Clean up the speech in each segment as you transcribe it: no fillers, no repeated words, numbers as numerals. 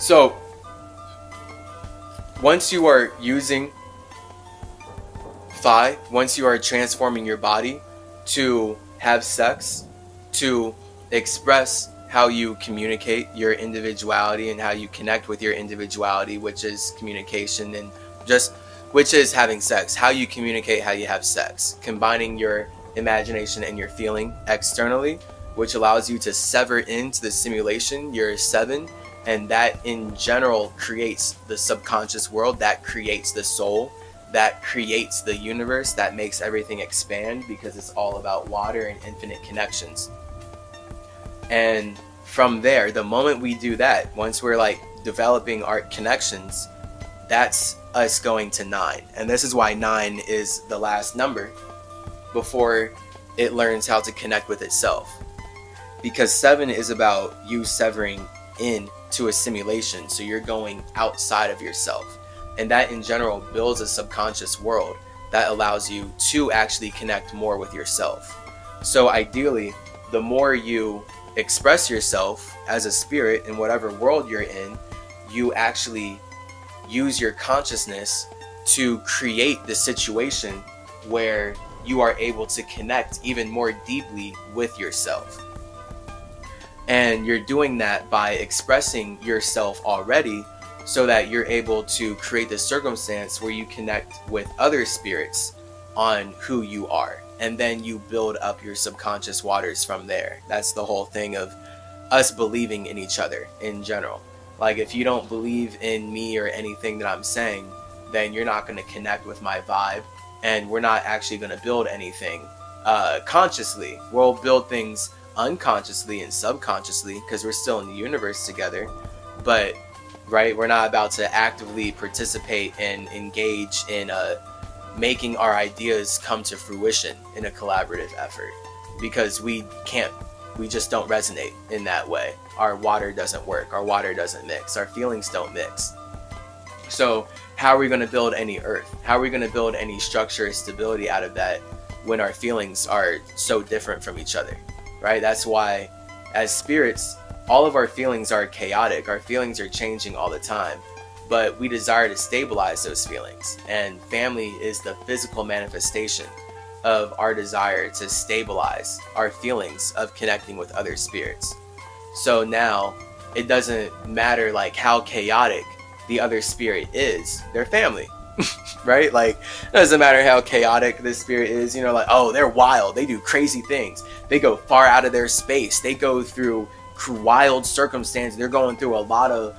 So once you are using phi, once you are transforming your body to have sex, to express how you communicate your individuality and how you connect with your individuality, which is communication, and just which is having sex, how you communicate, how you have sex, combining your imagination and your feeling externally, which allows you to sever into the simulation, your 7, and that in general creates the subconscious world, that creates the soul, that creates the universe, that makes everything expand, because it's all about water and infinite connections. And from there, the moment we do that, once we're like developing our connections, that's us going to 9. And this is why 9 is the last number before it learns how to connect with itself. Because 7 is about you severing into a simulation, so you're going outside of yourself. And that in general builds a subconscious world that allows you to actually connect more with yourself. So ideally, the more you express yourself as a spirit in whatever world you're in, you actually use your consciousness to create the situation where you are able to connect even more deeply with yourself. And you're doing that by expressing yourself already, so that you're able to create the circumstance where you connect with other spirits on who you are. And then you build up your subconscious waters from there. That's the whole thing of us believing in each other in general. Like, if you don't believe in me or anything that I'm saying, then you're not going to connect with my vibe, and we're not actually going to build anything consciously. We'll build things unconsciously and subconsciously, because we're still in the universe together. But right, we're not about to actively participate and engage in making our ideas come to fruition in a collaborative effort, because we just don't resonate in that way. Our water doesn't work, our water doesn't mix, our feelings don't mix. So how are we going to build any earth? How are we going to build any structure or stability out of that when our feelings are so different from each other, right? That's why as spirits, all of our feelings are chaotic. Our feelings are changing all the time, but we desire to stabilize those feelings. And family is the physical manifestation of our desire to stabilize our feelings of connecting with other spirits. So now it doesn't matter like how chaotic the other spirit is, they're family. Right? Like, it doesn't matter how chaotic this spirit is, like, oh, they're wild, they do crazy things, they go far out of their space, they go through wild circumstances, they're going through a lot of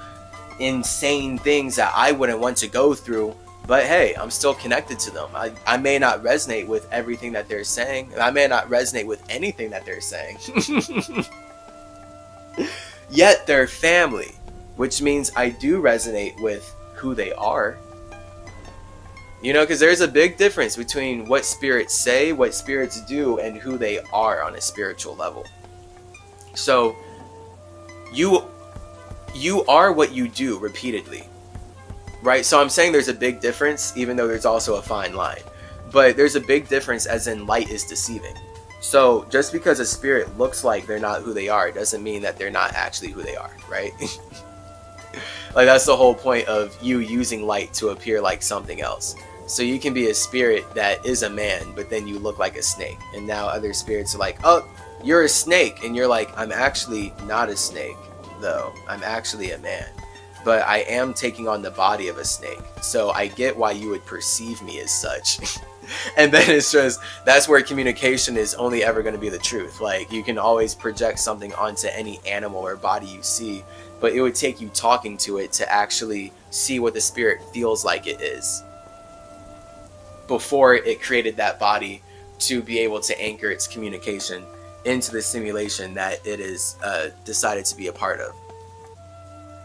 insane things that I wouldn't want to go through, but hey, I'm still connected to them. I may not resonate with everything that they're saying, and I may not resonate with anything that they're saying. Yet they're family, which means I do resonate with who they are. Because there's a big difference between what spirits say, what spirits do, and who they are on a spiritual level. So you are what you do repeatedly, right? So I'm saying there's a big difference, even though there's also a fine line. But there's a big difference, as in light is deceiving. So just because a spirit looks like they're not who they are doesn't mean that they're not actually who they are, right? Like, that's the whole point of you using light to appear like something else. So you can be a spirit that is a man, but then you look like a snake. And now other spirits are like, oh, you're a snake. And you're like, I'm actually not a snake, though. I'm actually a man. But I am taking on the body of a snake. So I get why you would perceive me as such. And then it's just, that's where communication is only ever going to be the truth. Like, you can always project something onto any animal or body you see, but it would take you talking to it to actually see what the spirit feels like it is, before it created that body to be able to anchor its communication into the simulation that it is decided to be a part of.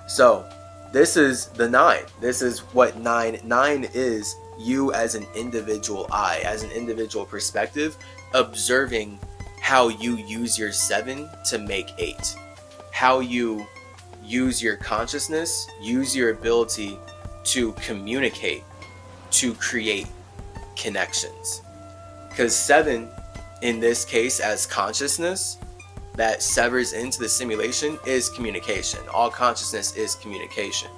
So this is the 9. This is what 9 is. You as an individual eye, as an individual perspective, observing how you use your 7 to make 8. How you use your consciousness, use your ability to communicate, to create connections. Because 7, in this case, as consciousness, that severs into the simulation is communication. All consciousness is communication.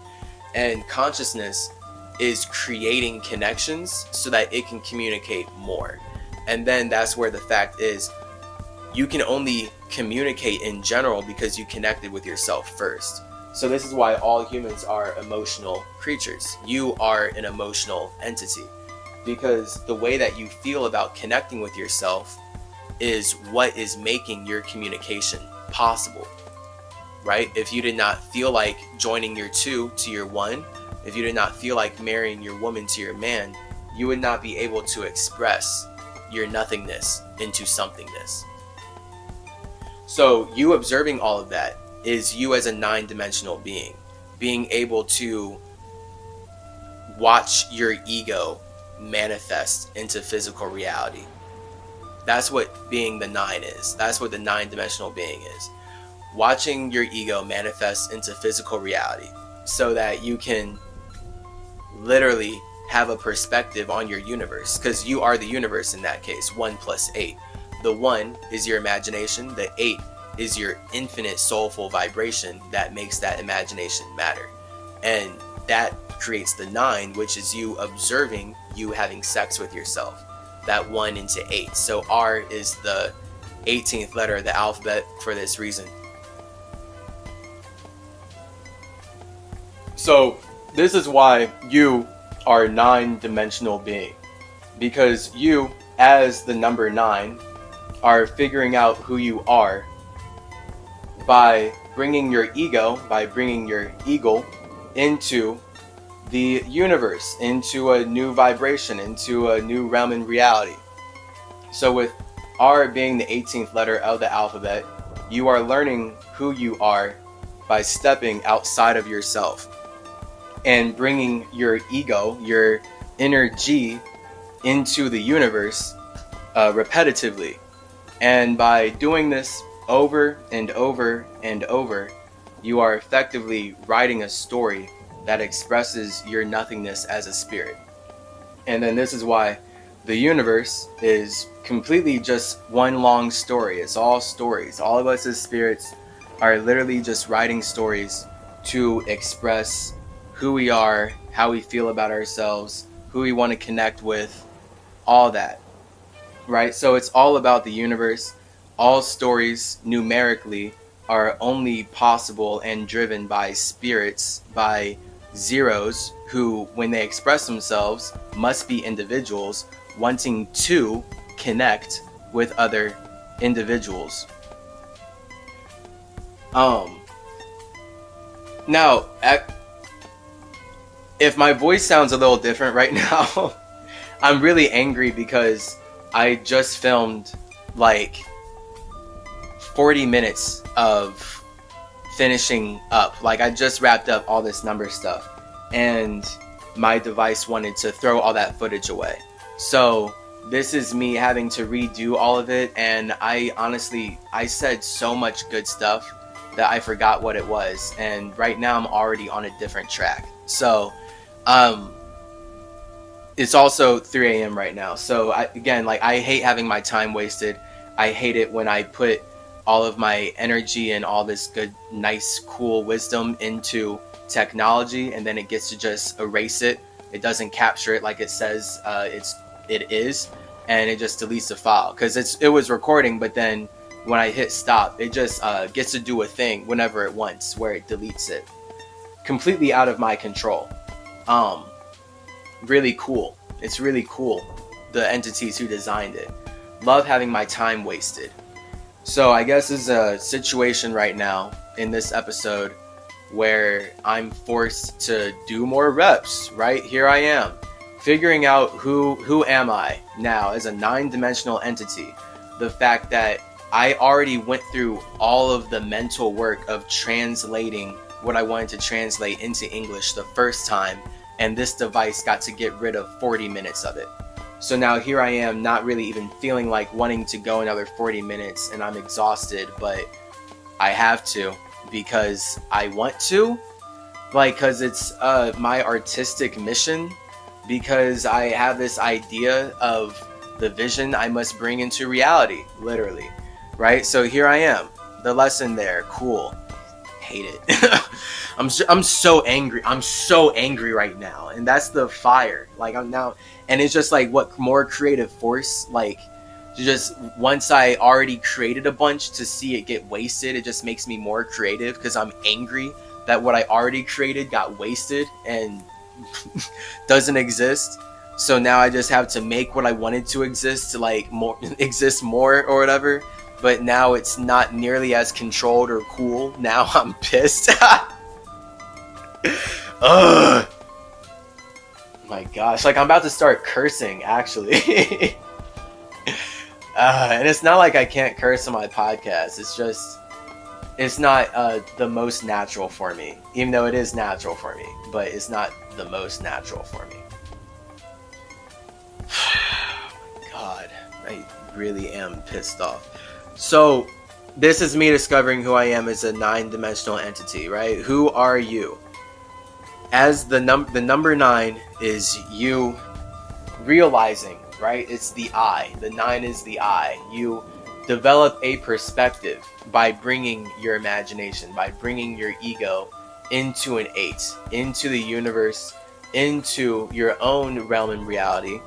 And consciousness is creating connections so that it can communicate more. And then that's where the fact is, you can only communicate in general because you connected with yourself first. So this is why all humans are emotional creatures. You are an emotional entity, because the way that you feel about connecting with yourself is what is making your communication possible, right? If you did not feel like joining your two to your one, if you did not feel like marrying your woman to your man, you would not be able to express your nothingness into somethingness. So you observing all of that is you as a 9-dimensional being, being able to watch your ego manifest into physical reality. That's what being the 9 is. That's what the 9-dimensional being is. Watching your ego manifest into physical reality so that you can literally have a perspective on your universe, because you are the universe in that case. 1 + 8. The 1 is your imagination. The 8 is your infinite soulful vibration that makes that imagination matter. And that creates the 9, which is you observing you having sex with yourself. That 1 into 8. So R is the 18th letter of the alphabet for this reason. So this is why you are a 9-dimensional being, because you, as the number 9, are figuring out who you are by bringing your ego, by bringing your eagle into the universe, into a new vibration, into a new realm in reality. So with R being the 18th letter of the alphabet, you are learning who you are by stepping outside of yourself and bringing your ego, your inner G, into the universe repetitively. And by doing this over and over and over, you are effectively writing a story that expresses your nothingness as a spirit. And then this is why the universe is completely just one long story. It's all stories. All of us as spirits are literally just writing stories to express who we are, how we feel about ourselves, who we want to connect with, all that, right? So it's all about the universe. All stories numerically are only possible and driven by spirits, by zeros, who, when they express themselves, must be individuals wanting to connect with other individuals. Now, if my voice sounds a little different right now, I'm really angry because I just filmed like 40 minutes of finishing up. Like, I just wrapped up all this number stuff and my device wanted to throw all that footage away. So this is me having to redo all of it, and I said so much good stuff that I forgot what it was, and right now I'm already on a different track. So it's also 3 a.m. right now. So I hate having my time wasted. I hate it when I put all of my energy and all this good, nice, cool wisdom into technology, and then it gets to just erase it. It doesn't capture it like it says it is, and it just deletes the file because it was recording. But then when I hit stop, it just gets to do a thing whenever it wants, where it deletes it, completely out of my control. Really cool. It's really cool. The entities who designed it love having my time wasted. So I guess it's a situation right now in this episode where I'm forced to do more reps. Right here I am, figuring out who am I now as a 9-dimensional entity. The fact that I already went through all of the mental work of translating what I wanted to translate into English the first time, and this device got to get rid of 40 minutes of it. So now here I am, not really even feeling like wanting to go another 40 minutes, and I'm exhausted, but I have to because I want to, because it's my artistic mission, because I have this idea of the vision I must bring into reality, literally, right? So here I am, the lesson there. Cool. Hate it. I'm so angry. I'm so angry right now, and that's the fire. Like I'm now, and it's just like what more creative force. Like just once I already created a bunch, to see it get wasted, it just makes me more creative because I'm angry that what I already created got wasted and doesn't exist. So now I just have to make what I wanted to exist to like more exist more or whatever. But now it's not nearly as controlled or cool. Now I'm pissed. Ugh. My gosh, like I'm about to start cursing actually. And it's not like I can't curse on my podcast. It's just, it's not the most natural for me. Even though it is natural for me, but it's not the most natural for me. God, I really am pissed off. So this is me discovering who I am as a 9-dimensional entity, right? Who are you? As the number 9 is you realizing, right? It's the I. The 9 is the I. You develop a perspective by bringing your imagination, by bringing your ego into an 8, into the universe, into your own realm and reality.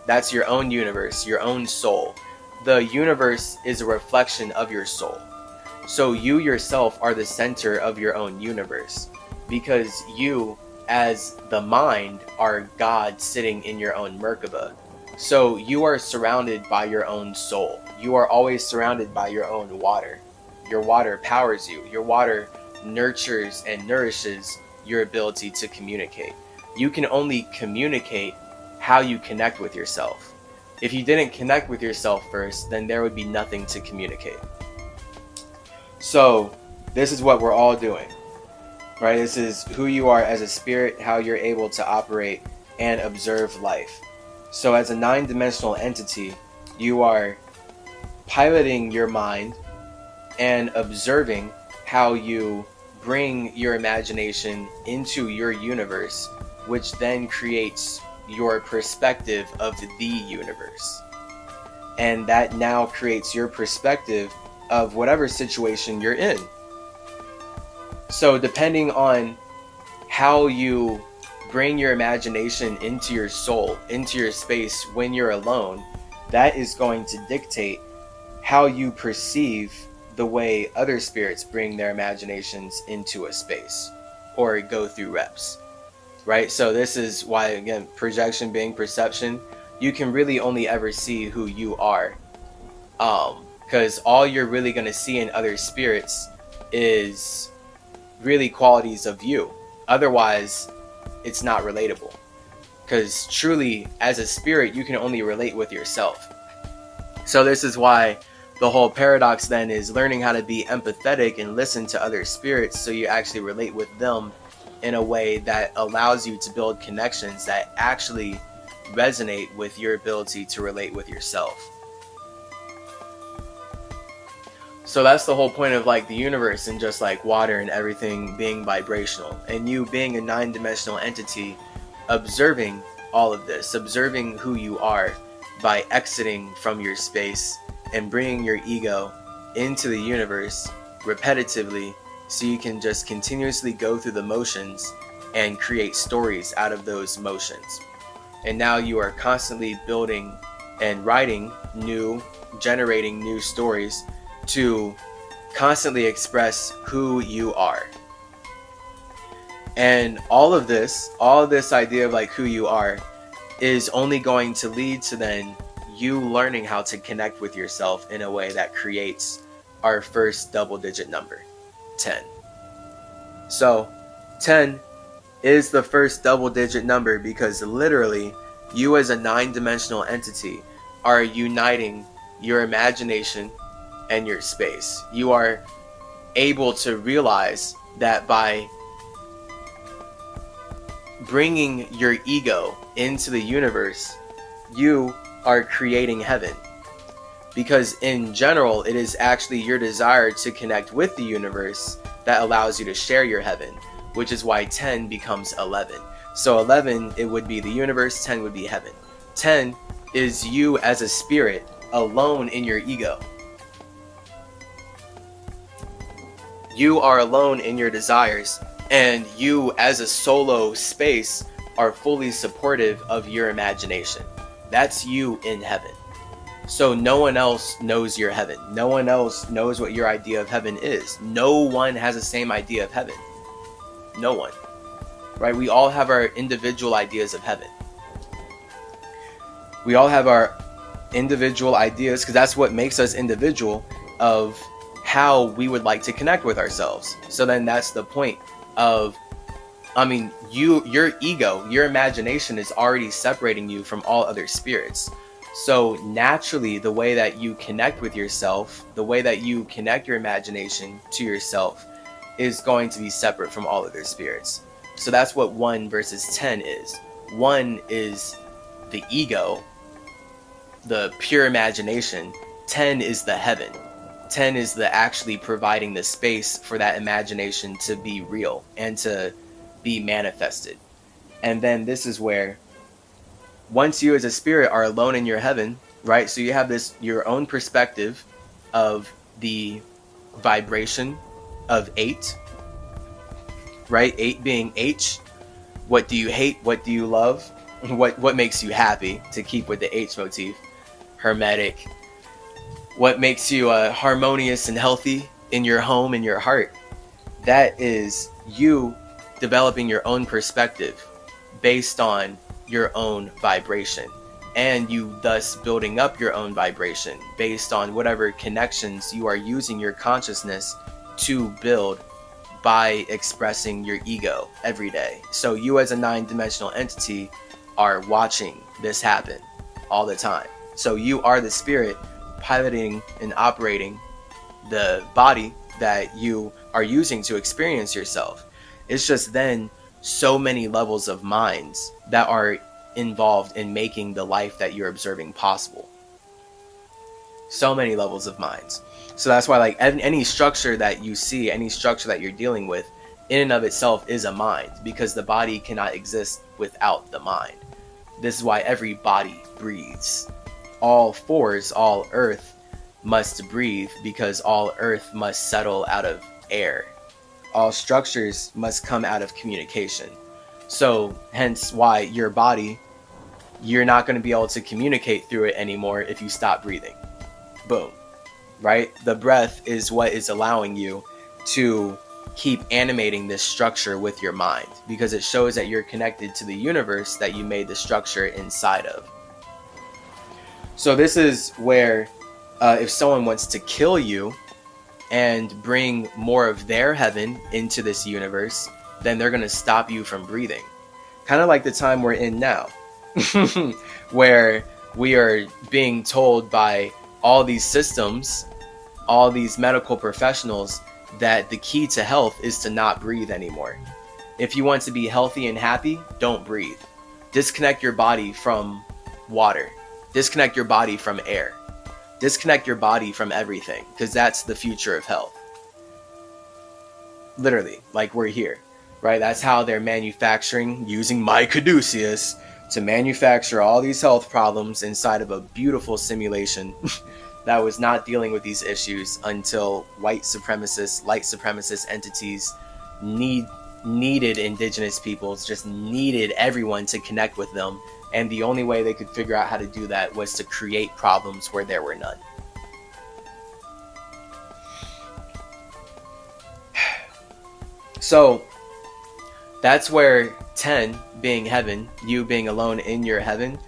That's your own universe, your own soul. The universe is a reflection of your soul. So you yourself are the center of your own universe, because you, as the mind, are God sitting in your own Merkaba. So you are surrounded by your own soul. You are always surrounded by your own water. Your water powers you. Your water nurtures and nourishes your ability to communicate. You can only communicate how you connect with yourself. If you didn't connect with yourself first, then there would be nothing to communicate. So this is what we're all doing, right? This is who you are as a spirit, how you're able to operate and observe life. So as a 9-dimensional entity, you are piloting your mind and observing how you bring your imagination into your universe, which then creates your perspective of the universe. And that now creates your perspective of whatever situation you're in. So depending on how you bring your imagination into your soul, into your space when you're alone, that is going to dictate how you perceive the way other spirits bring their imaginations into a space or go through reps. Right? So this is why, again, projection being perception, you can really only ever see who you are. Because all you're really going to see in other spirits is really qualities of you. Otherwise, it's not relatable. Because truly, as a spirit, you can only relate with yourself. So this is why the whole paradox then is learning how to be empathetic and listen to other spirits so you actually relate with them in a way that allows you to build connections that actually resonate with your ability to relate with yourself. So that's the whole point of like the universe and just like water and everything being vibrational, and you being a 9-dimensional entity observing all of this, observing who you are by exiting from your space and bringing your ego into the universe repetitively, so you can just continuously go through the motions and create stories out of those motions. And now you are constantly building and writing new, generating new stories to constantly express who you are. And all of this idea of like who you are is only going to lead to then you learning how to connect with yourself in a way that creates our first double-digit number, 10. So 10 is the first double-digit number because literally you as a 9-dimensional entity are uniting your imagination and your space. You are able to realize that by bringing your ego into the universe, you are creating heaven. Because in general, it is actually your desire to connect with the universe that allows you to share your heaven, which is why 10 becomes 11. So 11, it would be the universe, 10 would be heaven. 10 is you as a spirit alone in your ego. You are alone in your desires, and you as a solo space are fully supportive of your imagination. That's you in heaven. So no one else knows your heaven. No one else knows what your idea of heaven is. No one has the same idea of heaven. No one. Right? We all have our individual ideas of heaven. We all have our individual ideas, because that's what makes us individual, of how we would like to connect with ourselves. So then that's the point of, your ego, your imagination is already separating you from all other spirits. So naturally, the way that you connect with yourself, the way that you connect your imagination to yourself, is going to be separate from all other spirits. So that's what 1 versus 10 is. 1 is the ego, the pure imagination. 10 is the heaven. 10 is the actually providing the space for that imagination to be real and to be manifested. And then this is where, once you as a spirit are alone in your heaven, right? So you have this, your own perspective of the vibration of 8, right? 8 being H. What do you hate? What do you love? What makes you happy, to keep with the H motif? Hermetic. What makes you harmonious and healthy in your home, in your heart? That is you developing your own perspective based on your own vibration, and you thus building up your own vibration based on whatever connections you are using your consciousness to build by expressing your ego every day. So you as a 9-dimensional entity are watching this happen all the time. So you are the spirit piloting and operating the body that you are using to experience yourself. It's just then so many levels of minds that are involved in making the life that you're observing possible. So many levels of minds. So that's why, like, any structure that you see, any structure that you're dealing with, in and of itself is a mind, because the body cannot exist without the mind. This is why every body breathes. All fours, all earth must breathe, because all earth must settle out of air. All structures must come out of communication. So hence why your body, you're not going to be able to communicate through it anymore if you stop breathing. Boom. Right? The breath is what is allowing you to keep animating this structure with your mind, because it shows that you're connected to the universe that you made the structure inside of. So this is where if someone wants to kill you and bring more of their heaven into this universe, then they're going to stop you from breathing. Kind of like the time we're in now, where we are being told by all these systems, all these medical professionals, that the key to health is to not breathe anymore. If you want to be healthy and happy, don't breathe. Disconnect your body from water. Disconnect your body from air. Disconnect your body from everything, because that's the future of health. Literally, like we're here, right? That's how they're manufacturing, using my caduceus to manufacture all these health problems inside of a beautiful simulation that was not dealing with these issues until white supremacist, light supremacist entities needed indigenous peoples, just needed everyone to connect with them. And the only way they could figure out how to do that was to create problems where there were none. So that's where 10 being heaven, you being alone in your heaven,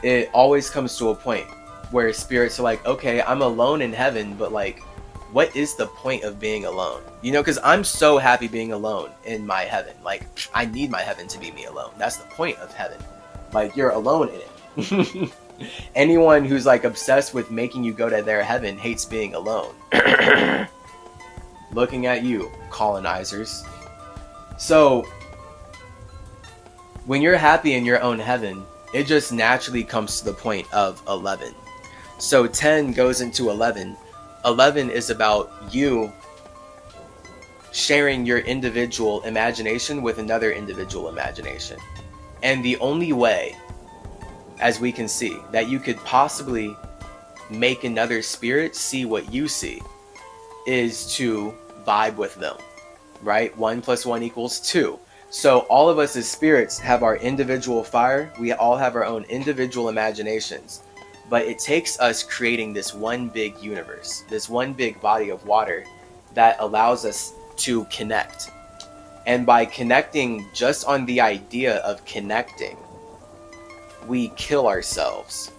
it always comes to a point where spirits are like, okay, I'm alone in heaven, but like, what is the point of being alone? You know, because I'm so happy being alone in my heaven. Like, I need my heaven to be me alone. That's the point of heaven. Like, you're alone in it. Anyone who's like obsessed with making you go to their heaven hates being alone. Looking at you, colonizers. So when you're happy in your own heaven, it just naturally comes to the point of 11. So 10 goes into 11. 11 is about you sharing your individual imagination with another individual imagination. And the only way, as we can see, that you could possibly make another spirit see what you see is to vibe with them, right? 1 + 1 = 2. So all of us as spirits have our individual fire. We all have our own individual imaginations. But it takes us creating this one big universe, this one big body of water that allows us to connect. And by connecting just on the idea of connecting, we kill ourselves.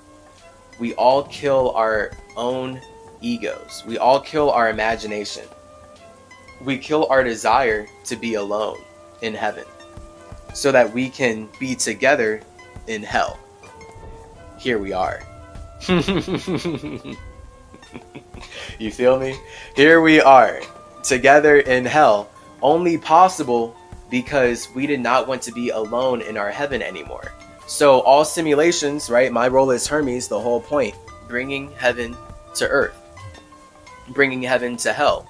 We all kill our own egos. We all kill our imagination. We kill our desire to be alone in heaven so that we can be together in hell. Here we are. You feel me? Here we are, together in hell, only possible because we did not want to be alone in our heaven anymore. So all simulations, right? My role as Hermes, the whole point, bringing heaven to earth, bringing heaven to hell.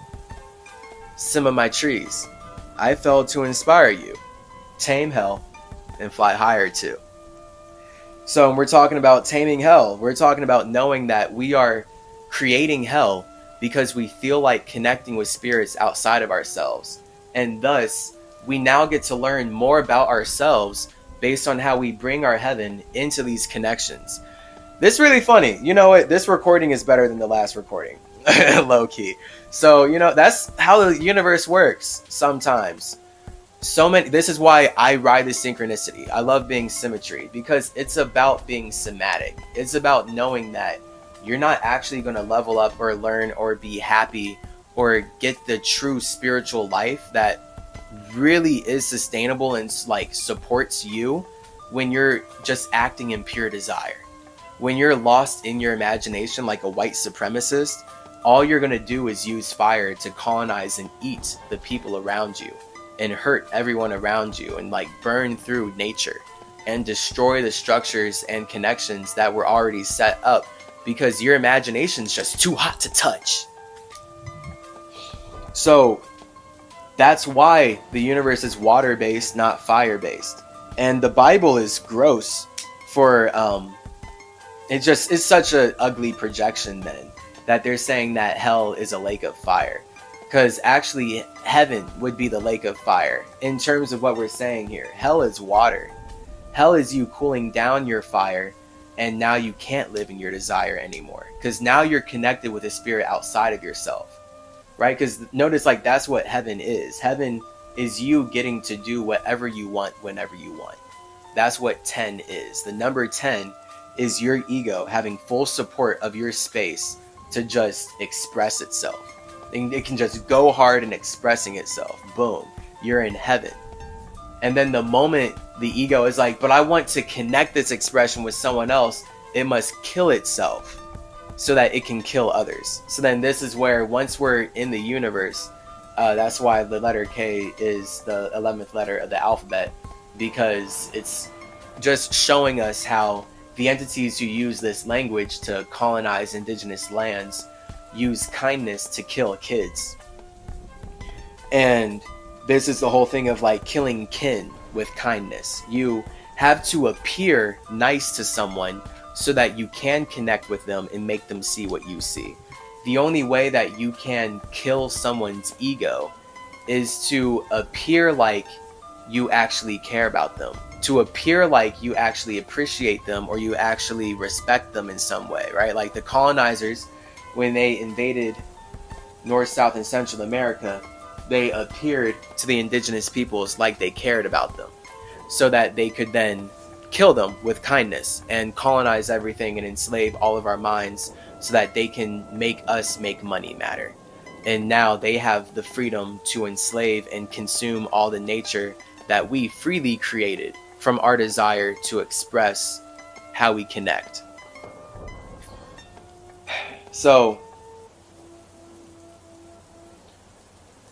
Some of my trees, I fell to inspire you. Tame hell and fly higher too. So when we're talking about taming hell, we're talking about knowing that we are creating hell because we feel like connecting with spirits outside of ourselves. And thus, we now get to learn more about ourselves based on how we bring our heaven into these connections. This is really funny. You know what? This recording is better than the last recording. Low key. So, you know, that's how the universe works sometimes. This is why I ride the synchronicity. I love being symmetry because it's about being somatic. It's about knowing that you're not actually going to level up or learn or be happy or get the true spiritual life that really is sustainable and like supports you when you're just acting in pure desire. When you're lost in your imagination like a white supremacist, all you're going to do is use fire to colonize and eat the people around you and hurt everyone around you and like burn through nature and destroy the structures and connections that were already set up because your imagination's just too hot to touch. So that's why the universe is water-based, not fire-based. And the Bible is gross for it's such an ugly projection then that they're saying that hell is a lake of fire. Because actually, heaven would be the lake of fire. In terms of what we're saying here, hell is water. Hell is you cooling down your fire, and now you can't live in your desire anymore. Because now you're connected with a spirit outside of yourself. Right? Because notice, like, that's what heaven is. Heaven is you getting to do whatever you want, whenever you want. That's what 10 is. The number 10 is your ego having full support of your space to just express itself. It can just go hard in expressing itself. Boom, you're in heaven. And then the moment the ego is like, but I want to connect this expression with someone else, it must kill itself so that it can kill others. So then this is where once we're in the universe, that's why the letter K is the 11th letter of the alphabet, because it's just showing us how the entities who use this language to colonize indigenous lands use kindness to kill kids. And this is the whole thing of like killing kin with kindness. You have to appear nice to someone so that you can connect with them and make them see what you see. The only way that you can kill someone's ego is to appear like you actually care about them, to appear like you actually appreciate them or you actually respect them in some way, right? Like the colonizers, when they invaded North, South, and Central America, they appeared to the indigenous peoples like they cared about them so that they could then kill them with kindness and colonize everything and enslave all of our minds so that they can make us make money matter. And now they have the freedom to enslave and consume all the nature that we freely created from our desire to express how we connect. So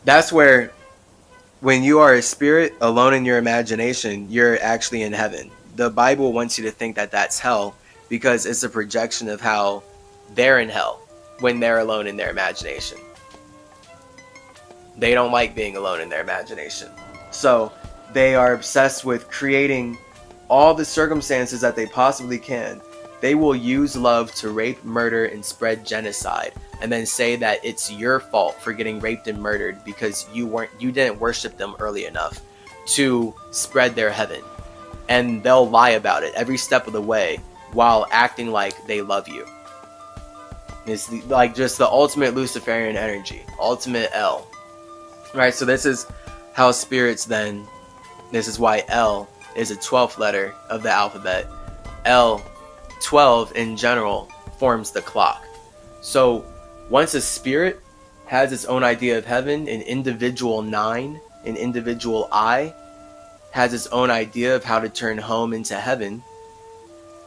that's where when you are a spirit alone in your imagination, you're actually in heaven. The Bible wants you to think that that's hell because it's a projection of how they're in hell when they're alone in their imagination. They don't like being alone in their imagination. So they are obsessed with creating all the circumstances that they possibly can. They will use love to rape, murder, and spread genocide and then say that it's your fault for getting raped and murdered because you didn't worship them early enough to spread their heaven. And they'll lie about it every step of the way while acting like they love you. It's like just the ultimate Luciferian energy, ultimate L. Right, so this is how spirits then, this is why L is a 12th letter of the alphabet. L, 12 in general, forms the clock. So once a spirit has its own idea of heaven, an individual 9, an individual I, has its own idea of how to turn home into heaven,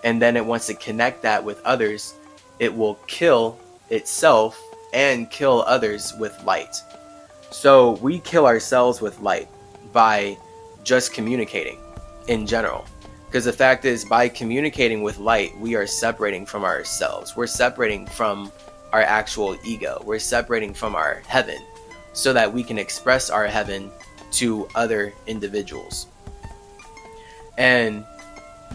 and then it wants to connect that with others, it will kill itself and kill others with light. So we kill ourselves with light by just communicating in general. Because the fact is, by communicating with light, we are separating from ourselves. We're separating from our actual ego. We're separating from our heaven so that we can express our heaven to other individuals. And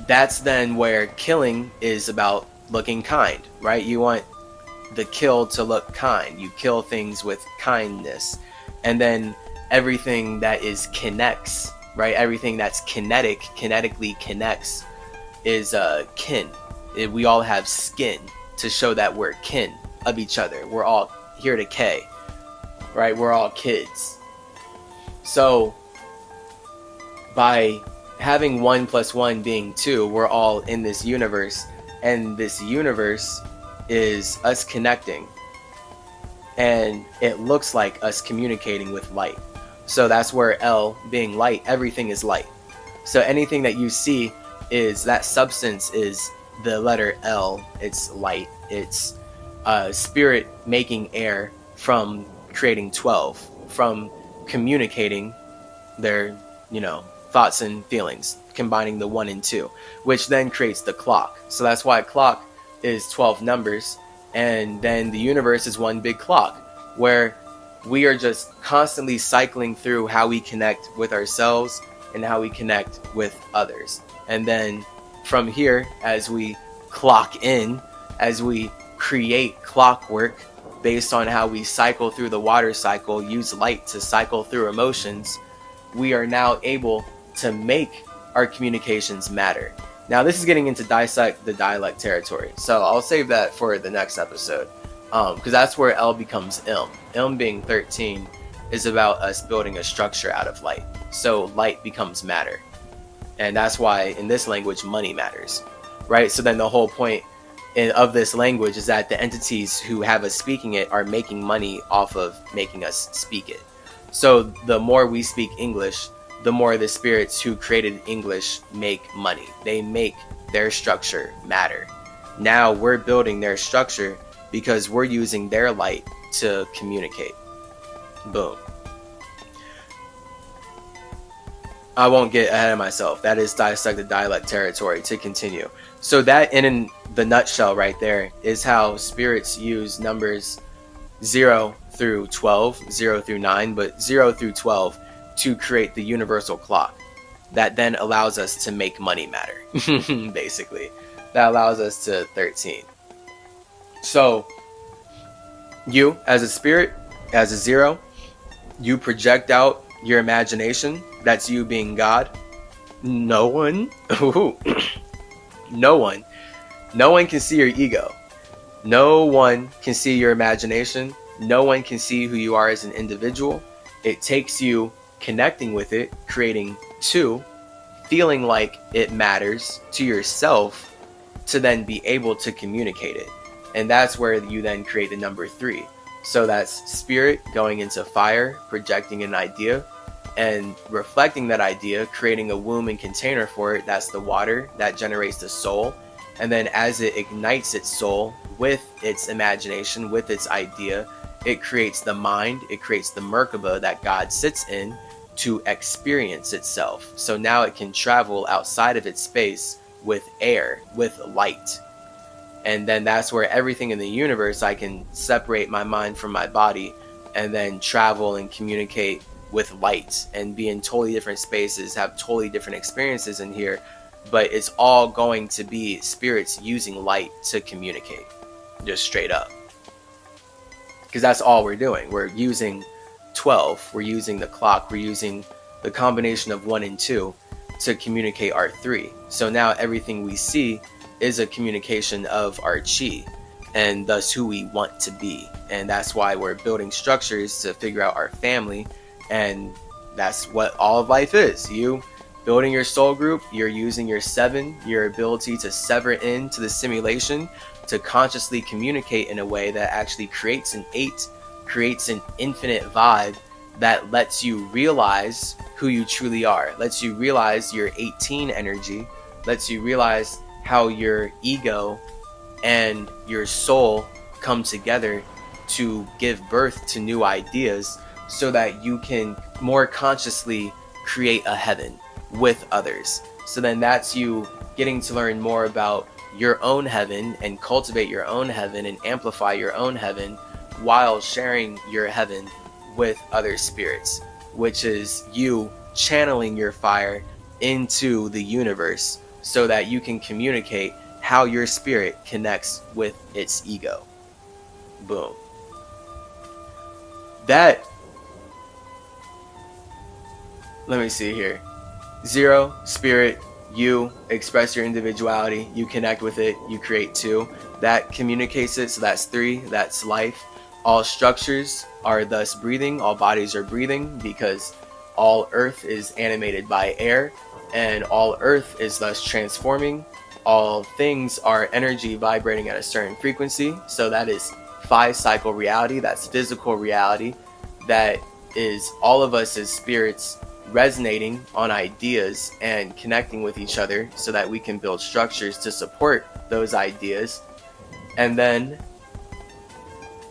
that's then where killing is about looking kind, right? You want the kill to look kind. You kill things with kindness. And then everything that is connects, right? Everything that's kinetically connects is kin. We all have skin to show that we're kin of each other. We're all here to K, right? We're all kids. So by having 1 + 1 being 2, we're all in this universe, and this universe is us connecting, and it looks like us communicating with light. So that's where L being light, everything is light. So anything that you see is that substance is the letter L. It's light. It's spirit making air from creating 12, from communicating their, thoughts and feelings, combining the 1 and 2, which then creates the clock. So that's why clock is 12 numbers, and then the universe is one big clock, where we are just constantly cycling through how we connect with ourselves and how we connect with others. And then from here, as we clock in, as we create clockwork based on how we cycle through the water cycle, use light to cycle through emotions, we are now able to make our communications matter. Now, this is getting into dissect the dialect territory, so I'll save that for the next episode, because that's where L becomes Ilm. Ilm being 13 is about us building a structure out of light. So light becomes matter. And that's why in this language, money matters, right? So then the whole point of this language is that the entities who have us speaking it are making money off of making us speak it. So the more we speak English, the more the spirits who created English make money. They make their structure matter. Now we're building their structure because we're using their light to communicate. Boom. I won't get ahead of myself. That is dissect the dialect territory to continue. So that in the nutshell right there is how spirits use numbers 0 through 12, 0 through 9, but 0 through 12 to create the universal clock that then allows us to make money matter. Basically, that allows us to 13. So you as a spirit, as a 0, you project out your imagination. That's you being God. No one can see your ego. No one can see your imagination. No one can see who you are as an individual. It takes you connecting with it, creating 2, feeling like it matters to yourself to then be able to communicate it. And that's where you then create the number 3. So that's spirit going into fire, projecting an idea and reflecting that idea, creating a womb and container for it. That's the water that generates the soul. And then as it ignites its soul with its imagination, with its idea, it creates the mind, it creates the Merkaba that God sits in to experience itself. So now it can travel outside of its space with air, with light. And then that's where everything in the universe, I can separate my mind from my body and then travel and communicate with light and be in totally different spaces, have totally different experiences in here. But it's all going to be spirits using light to communicate, just straight up. because that's all we're doing. We're using 12, we're using the clock, we're using the combination of 1 and 2 to communicate our 3. So now everything we see is a communication of our chi, and thus who we want to be. And that's why we're building structures to figure out our family, and that's what all of life is. You building your soul group, you're using your 7, your ability to sever into the simulation, to consciously communicate in a way that actually creates an 8, creates an infinite vibe that lets you realize who you truly are, lets you realize your 18 energy, lets you realize how your ego and your soul come together to give birth to new ideas, so that you can more consciously create a heaven with others. So then that's you getting to learn more about your own heaven and cultivate your own heaven and amplify your own heaven while sharing your heaven with other spirits, which is you channeling your fire into the universe so that you can communicate how your spirit connects with its ego. Boom. That, let me see here. 0, spirit, you express your individuality, you connect with it, you create 2. That communicates it, so that's 3, that's life. All structures are thus breathing, all bodies are breathing, because all earth is animated by air, and all earth is thus transforming. All things are energy vibrating at a certain frequency, so that is 5 cycle reality, that's physical reality, that is all of us as spirits resonating on ideas and connecting with each other so that we can build structures to support those ideas. And then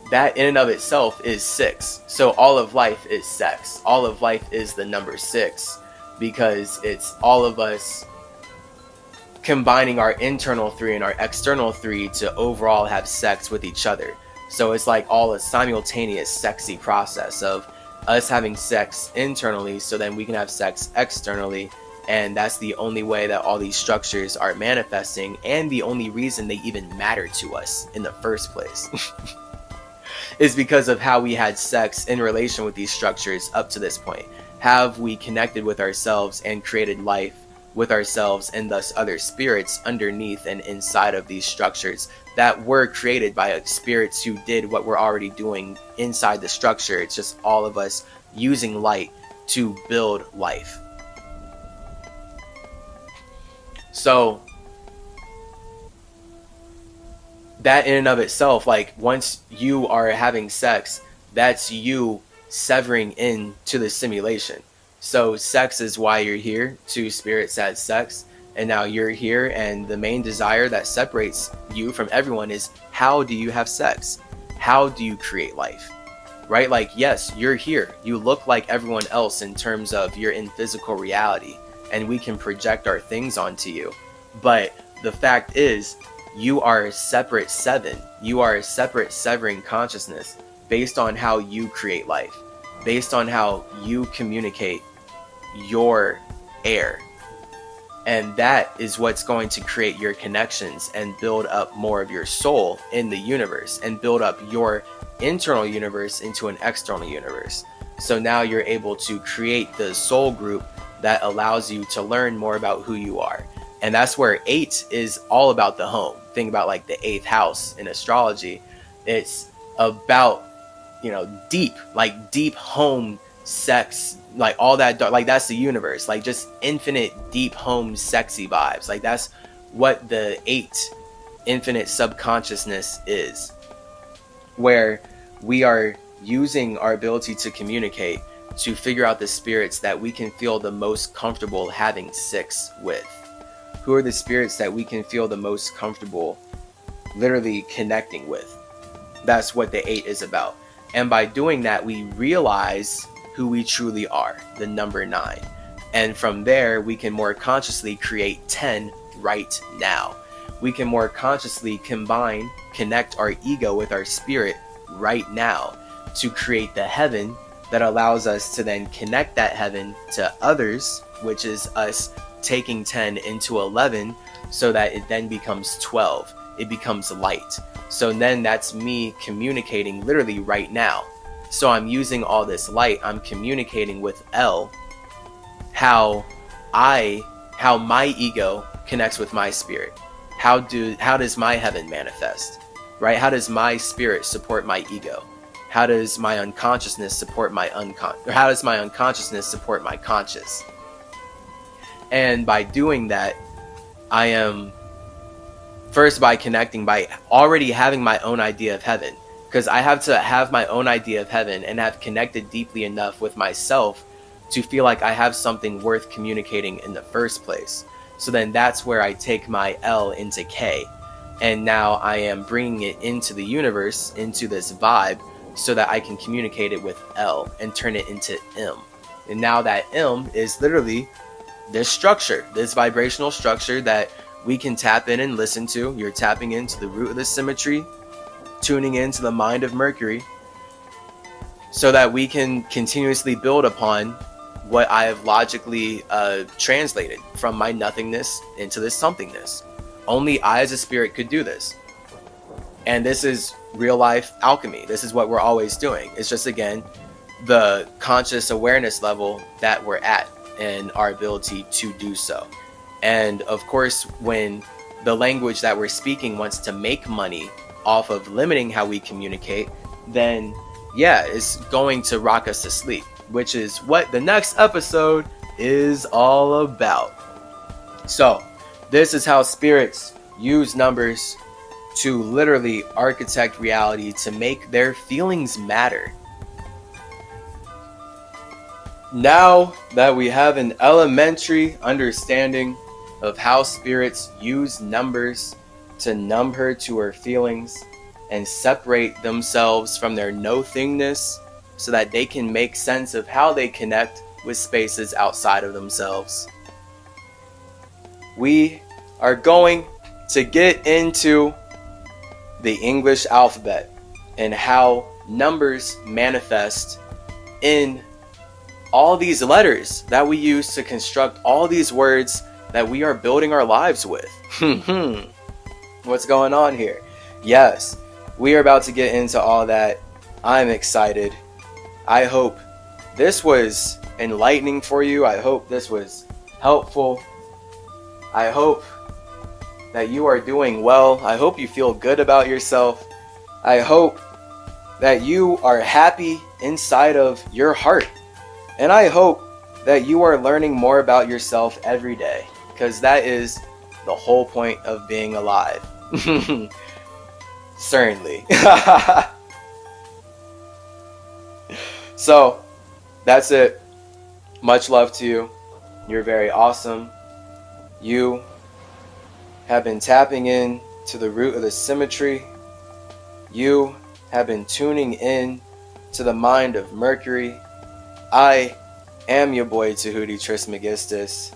that in and of itself is 6. So all of life is sex. All of life is the number 6, because it's all of us combining our internal 3 and our external 3 to overall have sex with each other. So it's like all a simultaneous sexy process of us having sex internally, so then we can have sex externally. And that's the only way that all these structures are manifesting, and the only reason they even matter to us in the first place is because of how we had sex in relation with these structures up to this point. Have we connected with ourselves and created life with ourselves and thus other spirits underneath and inside of these structures that were created by spirits who did what we're already doing inside the structure. It's just all of us using light to build life. So that in and of itself, like once you are having sex, that's you severing into the simulation. So sex is why you're here. 2 spirits had sex, and now you're here, and the main desire that separates you from everyone is, how do you have sex? How do you create life? Right? Like, yes, you're here. You look like everyone else in terms of you're in physical reality, and we can project our things onto you. But the fact is, you are a separate 7. You are a separate severing consciousness based on how you create life, based on how you communicate your air. And that is what's going to create your connections and build up more of your soul in the universe, and build up your internal universe into an external universe. So now you're able to create the soul group that allows you to learn more about who you are. And that's where 8 is all about the home. Think about like the 8th house in astrology. It's about, deep home sex, like all that dark, like that's the universe, like just infinite deep home sexy vibes. Like that's what the 8 infinite subconsciousness is, where we are using our ability to communicate to figure out the spirits that we can feel the most comfortable having sex with. Who are the spirits that we can feel the most comfortable literally connecting with? That's what the 8 is about. And by doing that, we realize who we truly are, the number 9. And from there, we can more consciously create 10 right now. We can more consciously connect our ego with our spirit right now to create the heaven that allows us to then connect that heaven to others, which is us taking 10 into 11, so that it then becomes 12. it becomes light. So then that's me communicating literally right now. So I'm using all this light, I'm communicating with L how my ego connects with my spirit. How does my heaven manifest? Right? How does my spirit support my ego? How does my unconsciousness support my how does my unconsciousness support my conscious? And by doing that, I am first by connecting, by already having my own idea of heaven, because I have to have my own idea of heaven and have connected deeply enough with myself to feel like I have something worth communicating in the first place. So then that's where I take my L into K, and now I am bringing it into the universe, into this vibe, so that I can communicate it with L and turn it into M. And now that M is literally this structure, this vibrational structure that we can tap in and listen to. You're tapping into the root of the symmetry, tuning into the mind of Mercury, so that we can continuously build upon what I have logically translated from my nothingness into this somethingness. Only I as a spirit could do this. And this is real life alchemy. This is what we're always doing. It's just, again, the conscious awareness level that we're at and our ability to do so. And of course, when the language that we're speaking wants to make money off of limiting how we communicate, then yeah, it's going to rock us to sleep, which is what the next episode is all about. So this is how spirits use numbers to literally architect reality, to make their feelings matter. Now that we have an elementary understanding of how spirits use numbers to numb her to her feelings and separate themselves from their no-thingness so that they can make sense of how they connect with spaces outside of themselves, we are going to get into the English alphabet and how numbers manifest in all these letters that we use to construct all these words that we are building our lives with. What's going on here? Yes, we are about to get into all that. I'm excited. I hope this was enlightening for you. I hope this was helpful. I hope that you are doing well. I hope you feel good about yourself. I hope that you are happy inside of your heart. And I hope that you are learning more about yourself every day, because that is the whole point of being alive. Certainly. So, that's it. Much love to you. You're very awesome. You have been tapping in to the root of the symmetry. You have been tuning in to the mind of Mercury. I am your boy Tahuti Trismegistus.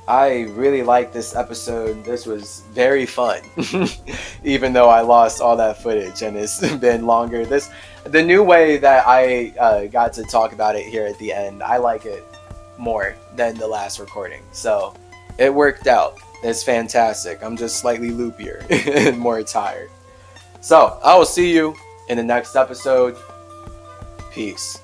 I really like this episode. This was very fun. Even though I lost all that footage and it's been longer. The new way that I got to talk about it here at the end, I like it more than the last recording. So it worked out. It's fantastic. I'm just slightly loopier and more tired. So I will see you in the next episode. Peace.